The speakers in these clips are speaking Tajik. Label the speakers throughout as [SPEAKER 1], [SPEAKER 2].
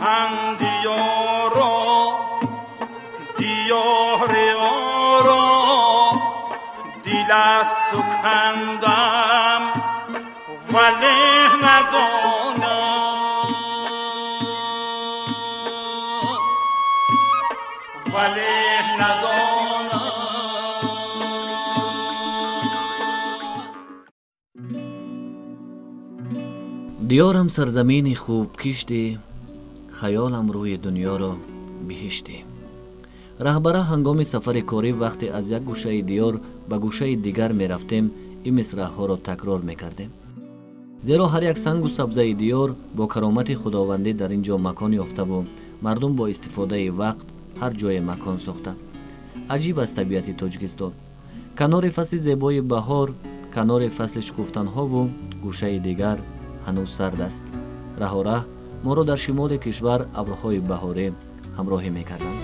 [SPEAKER 1] اندیارا دیار آرا دل از تو کندم ولی ندانم ولی ندانم.
[SPEAKER 2] دیارم سرزمین خوب کشتی، خیالم روی دنیا را بهشتی. رهبره هنگام سفر کاری وقتی از یک گوشه دیار به گوشه دیگر می رفتیم این مصرع‌ها را تکرار می کردیم. زیرا هر یک سنگ و سبزه دیار با کرامت خداوندی در اینجا مکان یافته و مردم با استفاده وقت هر جای مکان ساخته. عجیب است طبیعت تاجیکستان. کنار فصل زیبای بهار، کنار فصل شکفتن‌ها و گوشه دیگر هنوز سرد است. ره و ره ما را در شمال کشور ابرهای بهاری همراهی می‌کردند.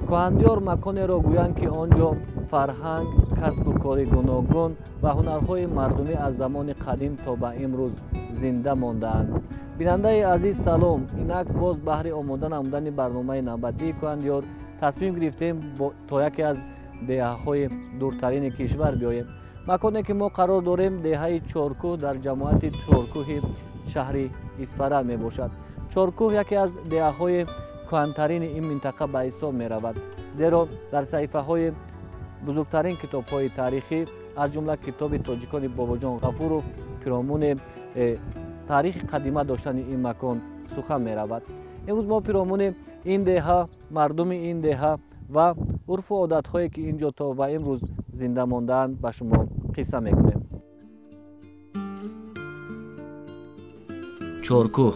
[SPEAKER 2] کهندیار مکانی را گویند که آنجا فرهنگ، کسب و کار گوناگون و هنرهای مردمی از زمان قدیم تا به امروز زنده مانده‌اند. بیننده عزیز سلام، اینک باز بهر آماده نمودن برنامه نوبتی کهندیار تصمیم گرفتیم تا یکی از دهه‌های دورترین کشور بیاییم. مکانی که ما قرار داریم دهه چارکوه در جماعت چارکوه شهر اصفره می باشد. چارکوه یکی از دهه‌های کهن‌ترین این منطقه به حساب می رود، زیرا در صحیفه های بزرگترین کتاب های تاریخی از جمله کتاب تاجیکان باباجان غفورов پیرامون تاریخ قدیمه داشتن این مکان سخن می رود. امروز ما پیرامون این دهه، مردم این دهه و عرف و عادت هایی که اینجا تا به امروز زنده مانده‌اند به شما قصه می کنیم. چارکوه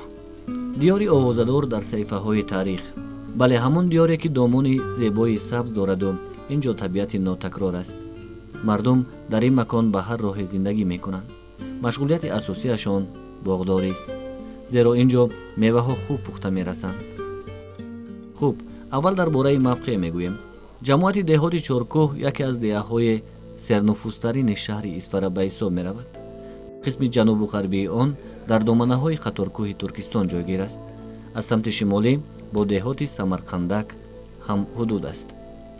[SPEAKER 2] دیاری آوازدار در صحیفه های تاریخ، بله همون دیاری که دامانی زیبای سبز دارد و اینجا طبیعت ناتکرار است. مردم در این مکان به هر راه زندگی می کنند. مشغولیت اساسیشان باغداری است، زیرا اینجا میوه ها خوب پخته می رسند. خوب، اول درباره موقع می گویم. جماعت دهات چارکوه یکی از دهه‌های سرنفوذترین شهر اصفره به حساب می رود. قسم جنوب و غربی آن در دامنه های قطارکوه ترکستان جایگیر است. از سمت شمالی با دهات سمرقندک هم حدود است.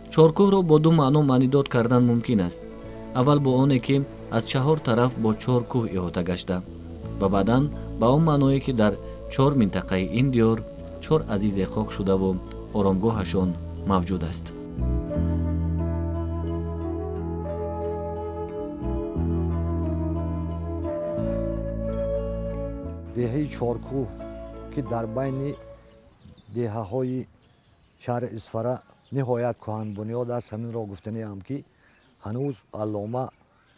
[SPEAKER 2] چارکوه را با دو معنا معنیداد کردن ممکن است. اول با آنه که از چهار طرف با چهار کوه احاطه گشته و بعداً با آن معنایی که در چهار منطقه این دیار چهار عزیز خاک شده و آرامگاهشان موجود است.
[SPEAKER 3] دهه چارکوه که در بین دهه های شهر اصفره نهایت کهن بنیاد است. همین را گفتنی هم که هنوز علامه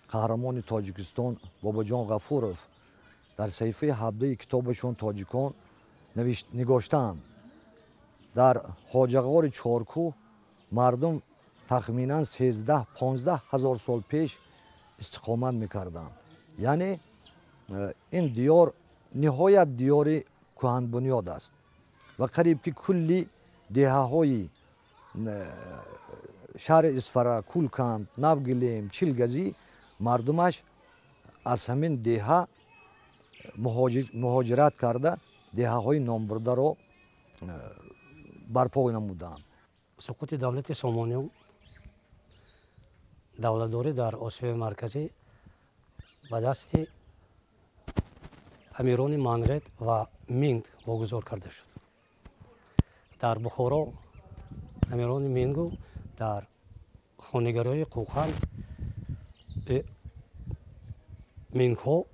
[SPEAKER 3] قهرمان تاجیکستان باباجان غفورov در صحیفه 17 کتابشون تاجیکان نگاشتند در حاجغار چارکوه مردم تخمینا 13-15 هزار سال پیش استقامت میکردند. یعنی این دیار نهایت دیار کهن بنیاد است و قریب که کلی دهه های شهر اصفره، کولکند، نوگلیم، چیلگزی مردمش از همین دهه مهاجرت کرده دهه های نامبرده را برپا نمودند.
[SPEAKER 4] سقوط دولت سامانیان، دولتداری در آسیای مرکزی به دست امیران منقد و مینگ واگذار کرده شد. در بخارا امیران مینگو در خانگرهای قوقل مینگ ها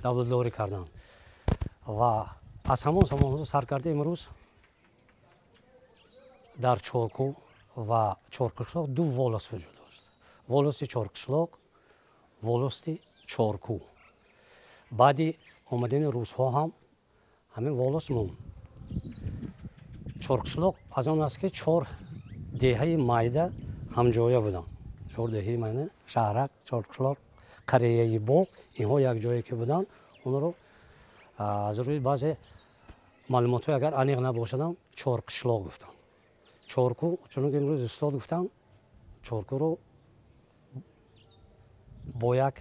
[SPEAKER 4] دولتداری کردند و از همان زمان سرکرده امروز در چارکوه و چارقشلاق دو ولایت وجود داشت. ولایت چارقشلاق، ولایت چارکوه. بعدی آمدن روس‌ها هم همین ولایت موند. چارقشلاق از آن است که 4 دهه مایده همجایه بودند. 4 دهه مایده شهرک، چارقشلاق، قریه باغ، اینها یک جایی که بودند. اون رو از روی بعضی معلومات اگر انیق نباشدم چارقشلاق گفتند. چارکوه چون که امروز استاد گفتند چارکوه رو бо як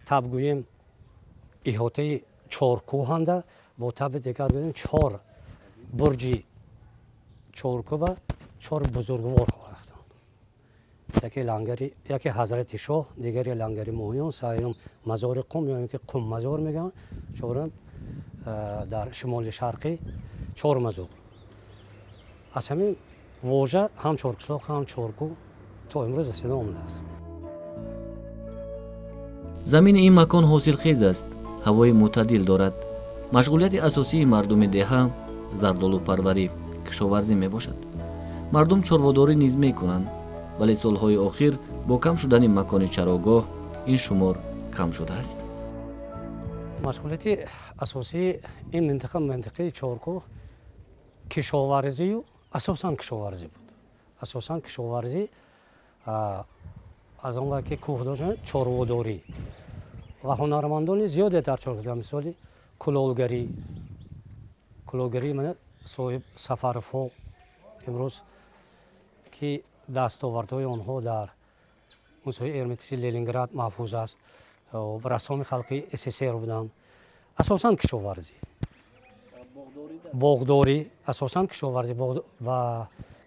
[SPEAKER 4] таб гӯем иҳотаи чоркӯҳанда бо таби дигар гӯем чор бурҷи чоркӯба чор бузургвор хоҳад рафтанд. яке ҳазрати шоҳ, дигаре лангари моҳиён, сеюм мазори қум ё ин ки қум мазор мегӯянд, чорум дар шимоли шарқӣ чор мазор. аз ҳамин вожа ҳам чорқишлоқ ҳам чоркӯ то имрӯз расида омадааст.
[SPEAKER 2] замини ин макон ҳосилхез аст, ҳавои мӯътадил дорад. машғулияти асосии мардуми деҳа зардолупарварӣ, кишоварзӣ мебошад. мардум чорводорӣ низ мекунанд, вале солҳои охир бо кам шудани макони чарогоҳ ин шумор кам шудааст.
[SPEAKER 4] машғулияти асосии ин минтақа минтақаи чоркӯ кишоварзию асосан кишоварзӣ буд. асосан кишоварзӣ аз он вақт ки кӯҳ доштанд чорводорӣ ва ҳунармандони зиёде дар чоркӯ, мисоли кулолгарӣ мана соҳиб сафаровҳо имрӯз ки дастовардҳои онҳо дар мусоҳи эрмитажи Ленинград маҳфуз аст, рассоми халқи СССР буданд. асосан кишоварзӣ, боғдорӣ, асосан кишоварзӣ ва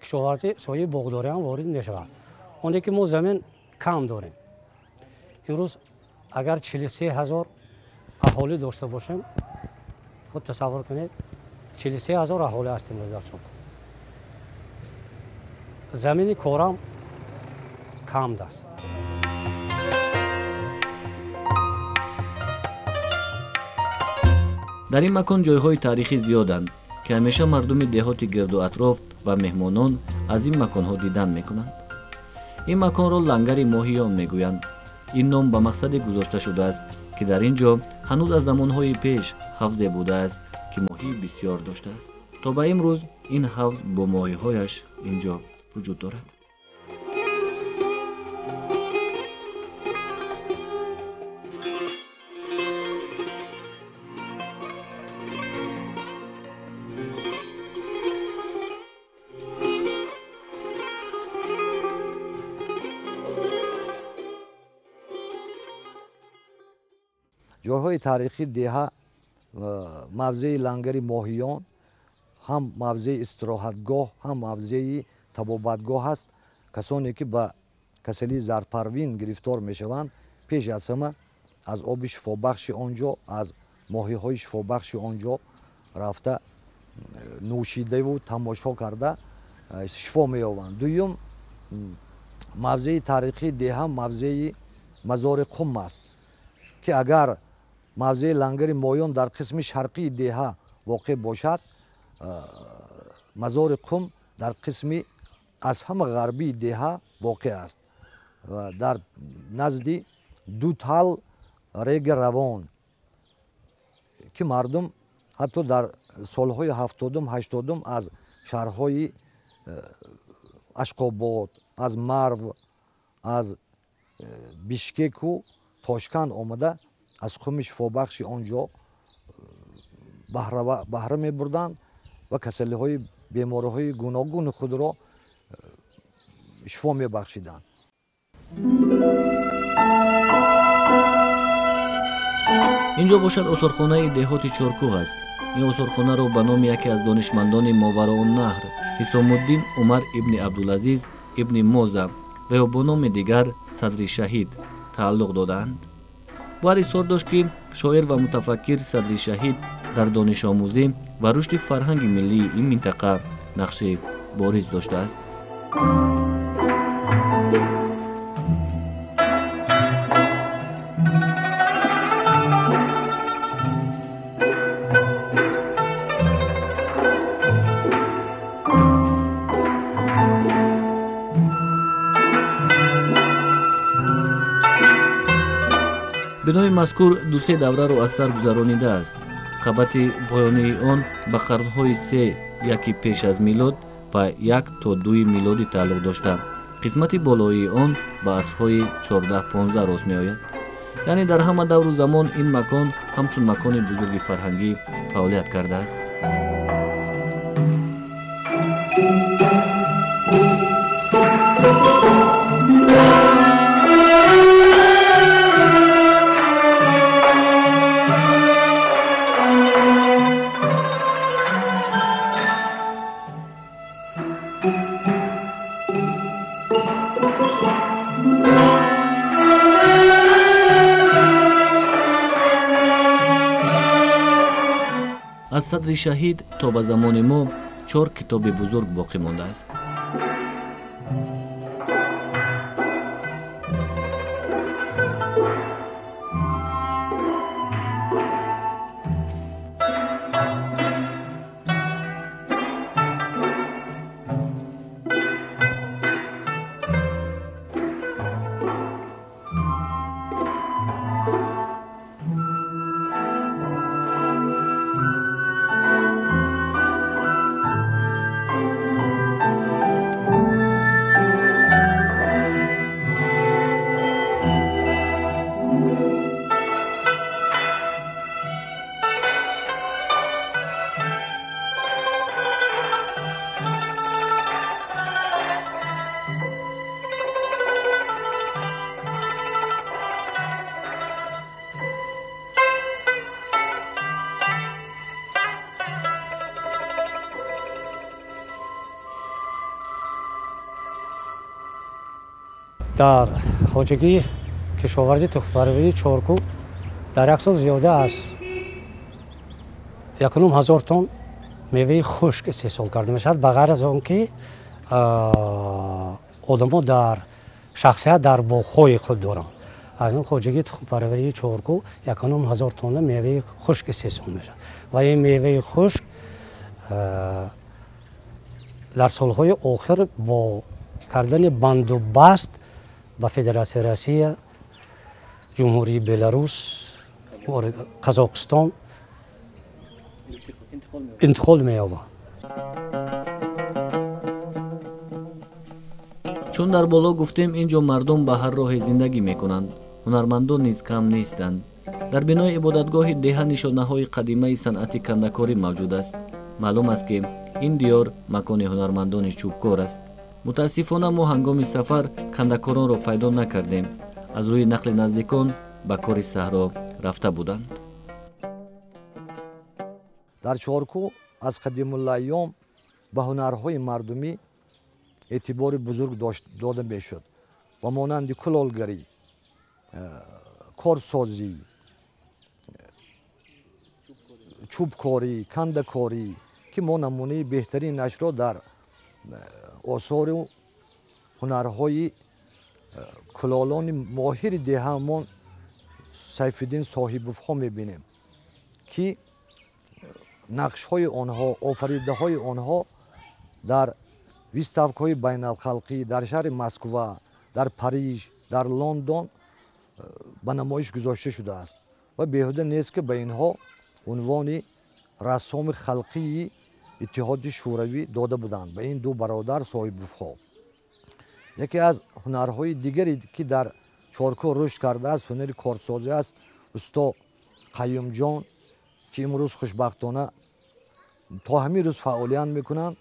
[SPEAKER 4] кишоварзӣ соҳаи боғдорӣ ҳам ворид мешавад. оне ки мо замин кам дорем. имрӯз агар 43 000 аҳолӣ дошта бошем, худ тасаввур кунед, 43 000 аҳолӣ ҳастем дар чоркӯ. замини корам кам даст.
[SPEAKER 2] дар ин макон ҷойҳои таърихӣ зиёданд ки ҳамеша мардуми деҳоти гирду атроф ва меҳмонон аз ин маконҳо дидан мекунанд. ин маконро лангари моҳиён мегӯянд. ин ном ба мақсаде гузошта шудааст ки дар ин ҷо ҳанӯз аз замонҳои пеш ҳавзе будааст ки моҳии бисёр доштааст. то ба имрӯз ин ҳавз бо моҳиҳояш ин ҷо вуҷуд дорад.
[SPEAKER 3] ҷойҳои таърихии деҳа мавзеи лангари моҳиён ҳам мавзеи истироҳатгоҳ, ҳам мавзеи табобатгоҳ аст. касоне ки ба касалии зарпарвин гирифтор мешаванд, пеш аз ҳама аз оби шифобахши он ҷо, аз моҳиҳои шифобахши он ҷо рафта нӯшидаву тамошо карда шифо меёбанд. дуюм, мавзеи таърихии деҳа мавзеи мазори қум аст ки агар мавзеи лангари моҳиён дар қисми шарқии деҳа воқеъ бошад, мазори қум дар қисми аз ҳама ғарбии деҳа воқеъ аст. дар назди ду тал реги равон ки мардум ҳатто дар солҳои 70-80 аз шаҳрҳои ашқобод, аз марв, аз бишкеку тошканд омада аз қуми шифобахши он ҷо баҳра мебурданд ва касалиҳои бемориҳои гуногуни худро шифо мебахшиданд.
[SPEAKER 2] ин ҷо бошад осорхонаи деҳоти чоркӯҳ аст. ин осорхонаро ба номи яке аз донишмандони моварооннаҳр ҳисомуддин умар ибни абдулазиз ибни моза ва ё бо номи дигар садри шаҳид тааллуқ додаанд. бояд изҳор дошт ки шоир ва мутафаккир садри шаҳид дар донишомӯзӣ ва рушди фарҳанги миллии ин минтақа нақши бориз доштааст. бинои мазкур ду-се давраро аз сар гузаронидааст. қабати поёнии он ба қарнҳои 3 пеш аз милод ва 1 то 2 милодӣ тааллуқ дошта, қисмати болоии он ба асрҳои 14-15 рост меояд. яъне дар ҳама давру замон ин макон ҳамчун макони бузурги фарҳангӣ фаъолият кардааст. аз садри шаҳид то ба замони мо 4 китоби бузург боқӣ мондааст.
[SPEAKER 4] дар хоҷагии кишоварзӣ тухмпарварии Чорку дар як сол зиёда аз 1000 тонн меваи хушк истеҳсол карда мешавад, ба ғайр аз он ки одамо дар шахсият дар боғҳои худ доранд. аз ин хоҷагии тухмпарварии Чорку 1000 тонна меваи хушк истеҳсол мешавад ва ин меваи хушк дар солҳои охир бо кардани бандубаст ба Федератсияи Россия, Ҷумҳурии Беларус, Қазоқистон интиқол меёбад.
[SPEAKER 2] чун дар боло гуфтем, инҷо мардум ба ҳар роҳе зиндагӣ мекунанд. ҳунармандон низ кам нестанд. дар бинои ибодатгоҳи деҳа нишонаҳои қадимаи санъати кандакорӣ мавҷуд аст. маълум аст ки ин диёр макони ҳунармандони чӯбкор аст. мутаассифона мо ҳангоми сафар кандакоронро пайдо накардем. аз рӯи нақли наздикон ба кори саҳро рафта буданд.
[SPEAKER 3] дар Чорку аз қадимулайём ба ҳунарҳои мардумӣ эътибори бузург дода мешуд. ба монанди кулолгарӣ, корсозӣ, чӯбкорӣ, кандакорӣ ки мо намунаи беҳтаринашро дар осору ҳунарҳои кулолони моҳири деҳаамон Сайфиддин Соҳибовҳо мебинем ки нақшҳои онҳо, офаридаҳои онҳо дар виставкаҳои байналхалқӣ дар шаҳри Москва, дар Париж, дар Лондон ба намоиш гузошта шудааст ва беҳуда нест ки ба инҳо унвони рассоми халқии иттиҳоди шӯравӣ дода буданд, ба ин ду бародар Соҳибовҳо. яке аз ҳунарҳои дигаре ки дар Чорку рушд кардааст ҳунари кортсозӣ аст. усто Қаюмҷон ки имрӯз хушбахтона то ҳамин рӯз фаъолият мекунанд,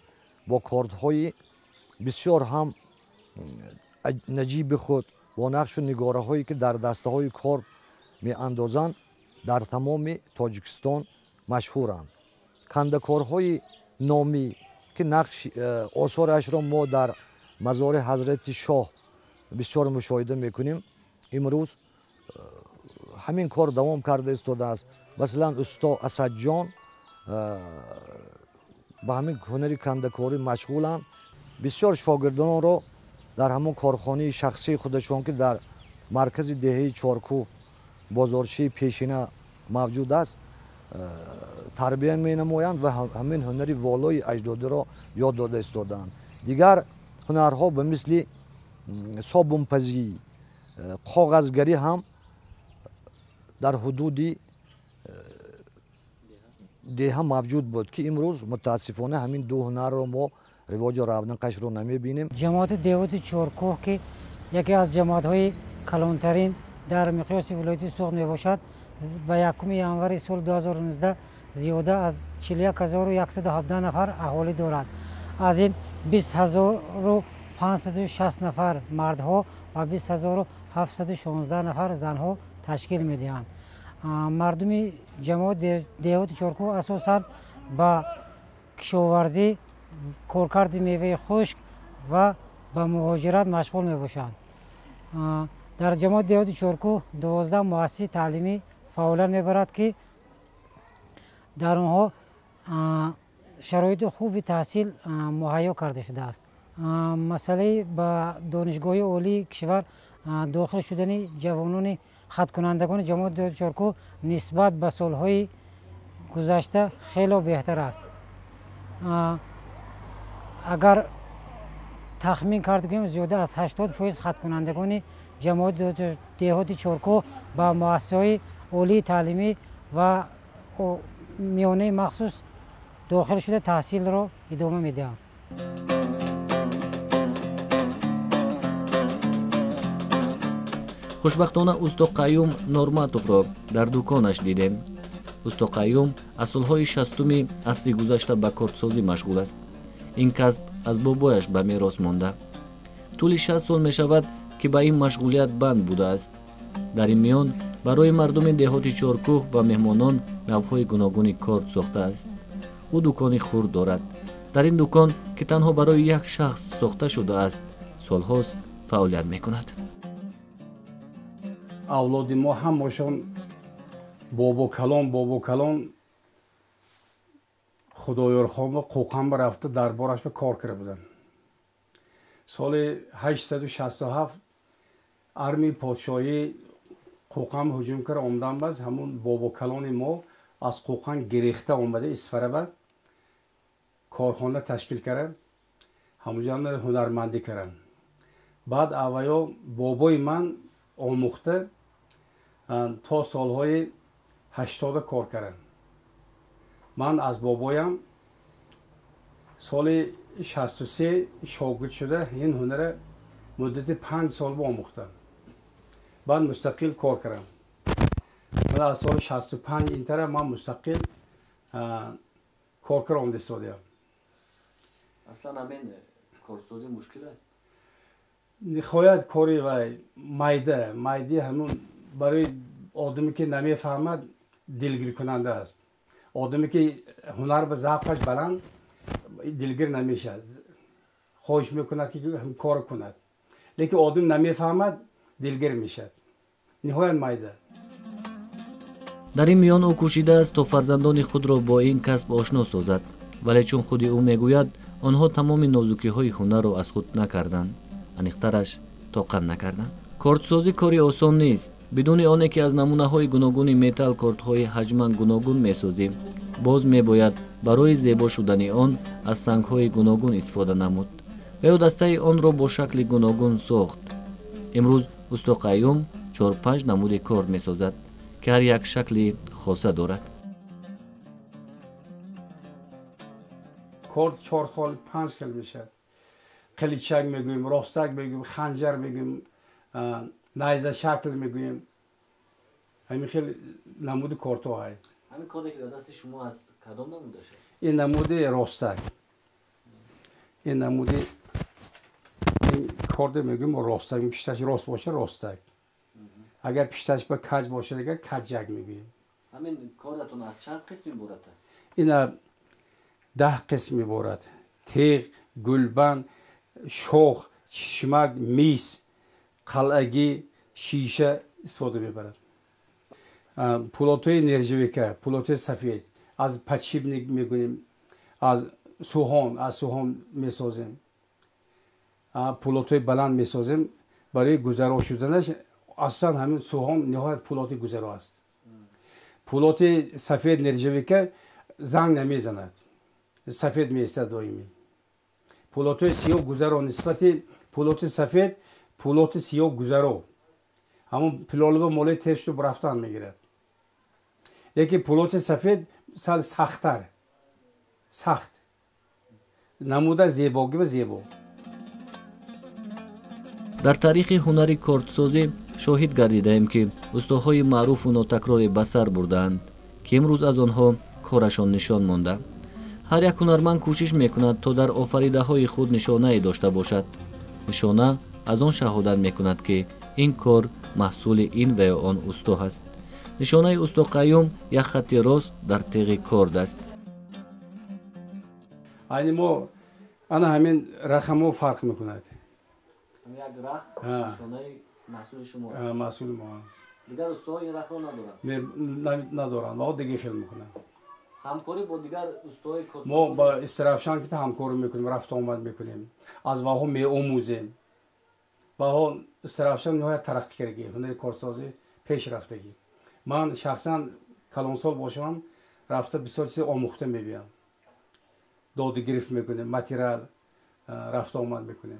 [SPEAKER 3] бо кортҳои бисёр ҳам наҷиби худ бо нақшу нигораҳое ки дар дастаҳои корт меандозанд, дар тамоми Тоҷикистон машҳуранд. кандакорҳои номӣ ки осорашро мо дар мазори ҳазрати шоҳ бисёр мушоҳида мекунем, имрӯз ҳамин кор давом карда истодааст. масалан усто Асадҷон ба ҳамин ҳунари кандакорӣ машғуланд. бисёр шогирдонро дар ҳамон корхонаи шахсии худашон ки дар маркази деҳаи Чорку бозорчии пешина мавҷуд аст тарбия менамоянд ва ҳамин ҳунари волои аҷдодиро ёд дода истодаанд. дигар ҳунарҳо ба мисли собунпазӣ, коғазгарӣ ҳам дар ҳудуди деҳа мавҷуд буд ки имрӯз мутаассифона ҳамин ду ҳунарро мо ривоҷу равнақашро намебинем.
[SPEAKER 5] ҷамоати деҳоти Чоркӯҳ ки яке аз ҷамоатҳои калонтарин дар миқёси вилояти Суғд мебошад, ба 1 январи соли 2019 зиёда аз 41117 нафар аҳолӣ дорад. аз ин 20560 нафар мардҳо ва 20716 нафар занҳо ташкил медиҳанд. мардуми ҷамоати деҳоти Чоркӯ асосан ба кишоварзӣ, коркарди меваи хушк ва ба муҳоҷират машғул мебошанд. дар ҷамоати деҳоти Чоркӯ 12 муассисаи таълимӣ фаъолият мебарад ки дар онҳо شرایط خوبی تحصیل مهیا کرده شده است. مسئله به دانشگاه عالی کشور داخل شدن جوانان خطکنندگان جماعت دهاتی چارکوه نسبت به سالهای گذشته خیلی بهتر است. اگر تخمین کرده کنیم زیاده از 80% خطکنندگان جماعت دهاتی چارکوه به مؤسسه‌های عالی تعلیمی و میانه مخصوص داخل شده تحصیل را ادامه میدهند.
[SPEAKER 2] خوشبختانه استا قیوم نورماتوفро дар дуконаш дидем. استا قیوم аз солҳои 60 асри гузашта ба кортсозӣ машғул аст. ин касб аз бобояш ба мерос монда. тӯли 60 сол мешавад ки ба ин машғулият банд будааст. дар ин миён барои мардуми деҳоти чоркӯҳ ва меҳмонон навъҳои гуногуни корт сохтааст. ӯ дукони хурд дорад. дар ин дукон ки танҳо барои як шахс сохта шудааст солҳост фаъолият мекунад.
[SPEAKER 6] авлоди мо ҳамашон бобокалон худоёрхонро қуқам рафта дарбораш ба кор карда буданд. соли 867 армии подшоҳӣ қуқам ҳуҷум карда омдан баз ҳамун бобокалони мо аз қуқам гирехта омада исфарaba корхона ташкил кардан, ҳамуҷанда ҳунармандӣ кардан. баъд авваё бобои ман омӯхта то солҳои 80 кор кардан. ман аз бобоям соли 63 шогирд шуда ин ҳунара муддати 5 сол омӯхтам. баъд мустақил кор кардам. ман аз соли 65 интара ман мустақил кор кардан истодиям.
[SPEAKER 2] аслан ҳамин корсозӣ мушкил аст.
[SPEAKER 6] ниҳоят кори вай майди ҳамун барои одаме ки намефаҳмад дилгиркунанда аст. одаме ки ҳунар ба завқаш баланд дилгир намешад. хоҳиш мекунад ки кор кунад. лекин одам намефаҳмад дилгир мешад. ниҳоят майда.
[SPEAKER 2] дар ин миён ӯ кӯшидааст то фарзандони худро бо ин касб ошно созад, вале чун худи ӯ мегӯяд онҳо тамоми нозукиҳои ҳунарро аз худ накарданд, аниқтараш тоқат накарданд. кортсозӣ кори осон нест. бидуни оне ки аз намунаҳои гуногуни металл кортҳои ҳаҷман гуногун месозем, боз мебояд барои зебо шудани он аз сангҳои гуногун истифода намуд ва ё дастаи онро бо шакли гуногун сохт. имрӯз усто қайюм 4-5 намуди корт месозад ки ҳар як шакли хоса дорад.
[SPEAKER 6] корт 4 хол 5 хел мешад. қиличак мегӯем, ростак мегӯем, ханҷар мегӯем, найза шакл мегӯем. ҳамин хел намуди кортҳо ҳай.
[SPEAKER 2] ҳамин корте ки дар дасти шумо аст кадом намуда шад?
[SPEAKER 6] ин намуди ростак. ин намуди ин корте мегӯем ростак, пишташ рост боша ростак. агар пишташ ба каҷ боша дигар каҷак мегӯем.
[SPEAKER 2] ҳамин кортатон аз чанд қисм иборат аст?
[SPEAKER 6] ина 10 қисм иборат. теғ, гулбанд, шох, чишмак, мис, қалъагӣ, шиша истифода мебарад. пулотои нержавика, пулотои сафед, аз подшипник мегӯем, аз суҳон месозем. пулотои баланд месозем. барои гузаро шуданаш аслан ҳамин суҳон ниҳоят пулоти гузаро аст. пулоти сафед нержавика занг намезанад. сафед меистад доимӣ. пулотои сиёҳ гузаро нисбати пулоти сафед, пулоти сиёҳ гузаро ҳамон пилолаба молаи тешту рафтан мегирад. лекин пулоти сафед сал сахттар. сахт. намуда зебоги ва зебо.
[SPEAKER 2] дар таърихи ҳунари кортсозӣ шоҳид гардидаем ки устоҳои маъруфу нотакроре ба сар бурдаанд ки имрӯз аз онҳо корашон нишон монда. ҳар як ҳунарманд кӯшиш мекунад то дар офаридаҳои худ нишонае дошта бошад. нишона аз он шаҳодат мекунад ки ин кор маҳсули ин ва ё он устод аст. нишонаи усто қайюм як хатти рост дар теғи корд аст.
[SPEAKER 6] айни мо ана ҳамин рахамо фарқ мекунад.
[SPEAKER 2] як рах нишонаи маҳсули шумо аст.
[SPEAKER 6] маҳсули мо.
[SPEAKER 2] дигар устоҳо ин рахро надоранд.
[SPEAKER 6] надоранд. мо дига хел мекунанд.
[SPEAKER 2] همکاری با دیگر استای کسان
[SPEAKER 6] ما با استرافشان که همکاری میکنیم، رفت آمد میکنیم، از واها میآموزیم. واها استرافشان نهایت ترقی کرده، هنر کارسازی پیش رفتگی. من شخصا کلانسال باشم رفته بسیار چیز آموخته میبینم. داد گرفت میکنیم، متریال رفت آمد میکنیم.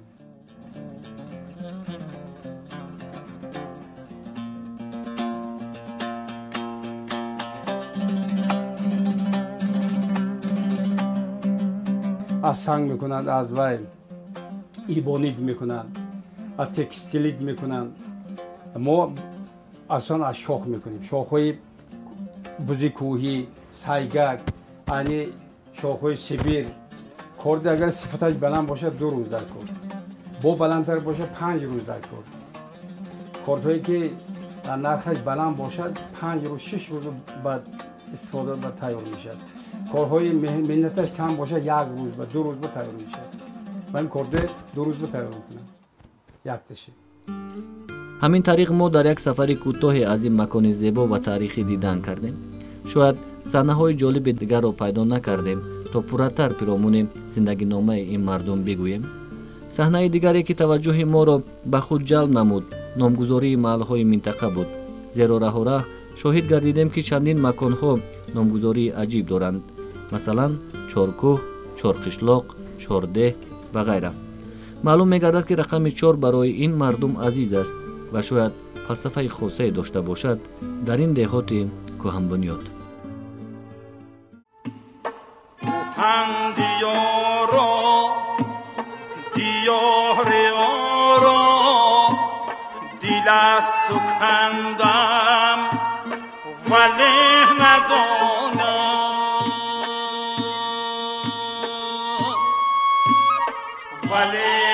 [SPEAKER 6] از سنگ میکنند، از وای ایبانید میکنند، از تکستیلید میکنند. ما اصلا از شاخ میکنیم، شاخهای بزی کوهی، سایگک، یعنی شاخهای سیبیر. کارد اگر صفتش بلند باشه 2 روز در کار، با بلندتر باشه 5 روز در کار. کاردهایی که نرخش بلند باشد 5 روز 6 روز بعد استفاده و تیار میشد. کارهای منتش کم باشه 1 روز و 2 روز بعد تیار میشد. من کارده 2 روز بعد تیار میکنم، یک تشه.
[SPEAKER 2] همین طریق ما در یک سفر کوتاه از این مکان زیبا و تاریخی دیدن کردیم. شاید صحنه‌های جالب دیگر را پیدا نکردیم تا پرتر پیرامون زندگی نامه این مردم بگوییم. صحنه دیگری که توجه ما را به خود جلب نمود نامگذاری محل‌های منطقه بود. زیرا راه و راه شاهد گردیدیم که چندین مکان‌ها نامگذاری عجیب دارند. مثلا چارکوه، چارقشلاق، چارده و غیره. معلوم می‌گردد که رقم 4 برای این مردم عزیز است و شاید فلسفه خاصی داشته باشد در این دهات کهن بنیاد.
[SPEAKER 1] دل است تو کندم ولی ندانم، ولی